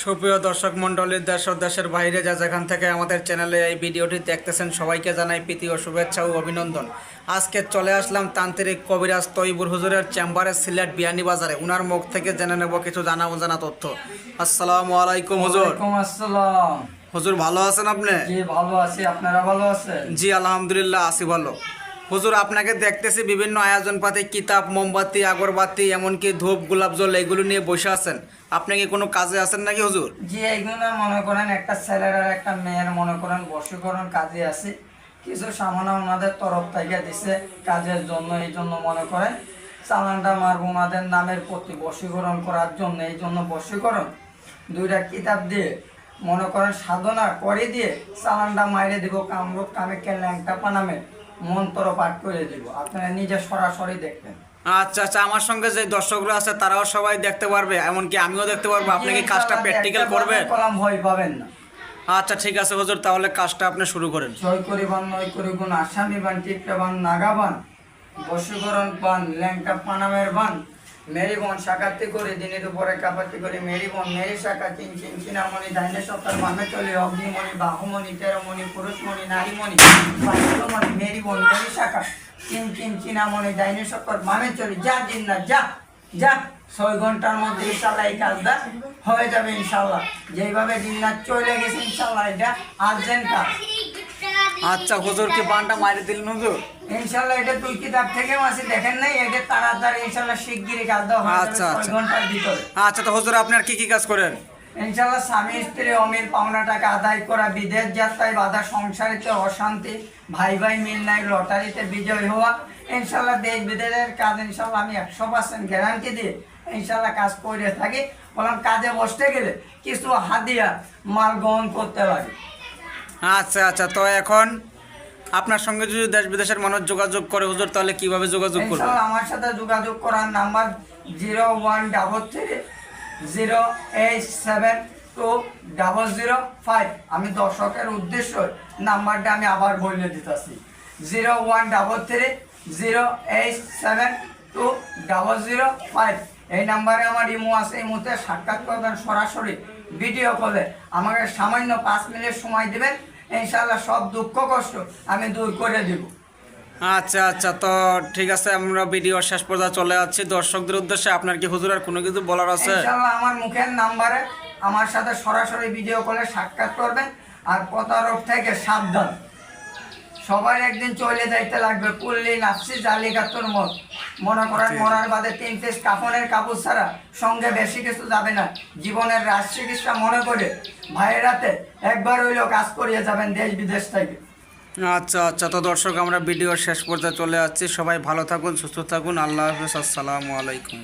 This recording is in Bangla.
সুপ্রিয় দর্শক মণ্ডলী, দেশ ও দেশের বাইরে যা যেখান থেকে আমাদের চ্যানেলে এই ভিডিওটি দেখতেছেন সবাইকে জানাই প্রীতি ও শুভেচ্ছা ও অভিনন্দন। আজকে চলে আসলাম তান্ত্রিক কবিরাজ তৈবুর হুজুরের চেম্বারে, সিলেট বিয়ানীবাজারে। উনার মুখ থেকে জেনে নেব কিছু জানা অজানা তথ্য। আসসালামু আলাইকুম হুজুর। ওয়ালাইকুম আসসালাম। হুজুর ভালো আছেন আপনি? জি ভালো আছি, আপনারা ভালো আছেন? জি আলহামদুলিল্লাহ আছি ভালো। হুজুর আপনাকে দেখতেছি বিভিন্ন আয়োজন পাতি, কিতাব, মোমবাতি, আগরবাতি, এমনকি ধূপ, গোলাপ জল এগুলো নিয়ে বসে আছেন। আপনি কি কোনো কাজে আছেন নাকি হুজুর? জি এইগুলো মনে করেন একটা ছেলের আর একটা মেয়ের মনে করেন বশীকরণ কাজে আছে, কিছু সামান্য ওনাদের তরফ থেকে দিছে কাজের জন্য। এই জন্য মনে করেন চালানটা মারব ওনাদের নামের প্রতি বশীকরণ করার জন্য। এই জন্য বশীকরণ দুইটা কিতাব দিয়ে মনে করেন সাধনা করে দিয়ে চালানটা মাইরে দিব। কামরূপ কামেকে ল্যাংটা পানামে মন্ত্র পাঠ করে দিব, আপনারা নিজে সরাসরি দেখবেন। আচ্ছা আচ্ছা, আমার সঙ্গে যে দর্শকরা আছে তারাও সবাই দেখতে পারবে, এমনকি আমিও দেখতে পারবো? আপনি কি কাজটা প্র্যাকটিক্যাল করবেন? কলাম ভয় পাবেন না। আচ্ছা ঠিক আছে হুজুর, তাহলে কাজটা আপনি শুরু করেন। জয় করিবান নয় করিগুণ আসামি বান টিপটাবান নাগাবান বশীকরণ পান ল্যাংটা পানামের বান মেরি বন সাকাতি করে দিনের উপরে কাপাতি করে মেরি বন মেরি শাখা চিন চিন চিনামণি ডাইনে সপ্তাহ মামে চলে অগ্নিমণি বাহুমণি তেরোমণি পুরুষমণি নারীমণি বাণিজ্যমণি মেরি বন মেরি শাখা চিন চিন চিনামণি ডাইনে সপ্তাহ মামে চলে যা দিন না যা যা 6 ঘন্টার মধ্যে ইনশাল্লাহ এই কাজটা হয়ে যাবে ইনশাল্লাহ। যেইভাবে দিনরাত চলে গেছে ইনশাল্লাহ এটা আর্জেন্ট কাজ। আচ্ছা হুজুর, কি বানটা মারি দিলেন হুজুর? ইনশাআল্লাহ এটা তুই কিতাব থেকে মাসি দেখেন নাই, এটা তাড়াতাড়ি ইনশাআল্লাহ শিগগিরই কাজ দেওয়া হবে। আচ্ছা আচ্ছা 6 ঘন্টার ভিতরে। আচ্ছা, তো হুজুর আপনি আর কি কি কাজ করেন? ইনশাআল্লাহ স্বামী স্ত্রী অমিল পাওনা টাকা আদায় করা, বিদেশ যাত্রায় বাধা, সংসারিতে অশান্তি, ভাই ভাই মিল নাই, লটারিতে বিজয় হওয়া, ইনশাআল্লাহ দেশ বিদেশের কাজ ইনশাআল্লাহ আমি 100% গ্যারান্টি দিয়ে ইনশাআল্লাহ কাজ করে থাকি। বললাম কাজে বসতে গেলে কিছু হাদিয়া মাল গ্রহণ করতে লাগে। আচ্ছা আচ্ছা, তো এখন আপনার সঙ্গে যদি দেশ বিদেশের মানুষ যোগাযোগ করে হুজুর, তাহলে কিভাবে যোগাযোগ করবে? ইনশাআল্লাহ আমার সাথে যোগাযোগ করার নাম্বার 0133087205। আমি দর্শকের উদ্দেশ্য নাম্বারটা আমি আবার বলে দিতেছি, 0133087205। এই নাম্বারে আমার ইমো আছে, ইমোতে সাক্ষাৎ করবেন সরাসরি ভিডিও কলে। আমাকে সামান্য 5 মিনিট সময় দেবেন, ইনশাআল্লাহ সব দুঃখ কষ্ট আমি দূর করে দেব। আচ্ছা আচ্ছা, তো ঠিক আছে, আমরা ভিডিও শেষ পর্যন্ত চলে যাচ্ছি। দর্শকদের উদ্দেশ্যে আপনার কি হুজুর আর কোনো কিছু বলার আছে? ইনশাআল্লাহ আমার মুখের নাম্বারে আমার সাথে সরাসরি ভিডিও কলে সাক্ষাৎ করবেন। আর প্রতারক থেকে সাবধান, সবাই একদিন চলে যাইতে লাগবে। কুল্লি নাফসি জালিকাতুর মত, মনে করেন মরার বাদে 3 পিস কাফনের কাপড় ছাড়া সঙ্গে বেশি কিছু যাবে না। জীবনের রাজ চিকিৎসা মনে করে ভাইয়েরাতে একবার হইলেও কাজ করিয়ে যাবেন দেশ বিদেশ থেকে। আচ্ছা আচ্ছা, তো দর্শক আমরা ভিডিও শেষ পর্যন্ত চলে যাচ্ছি। সবাই ভালো থাকুন, সুস্থ থাকুন। আল্লাহ হাফেজ, আসসালামু আলাইকুম।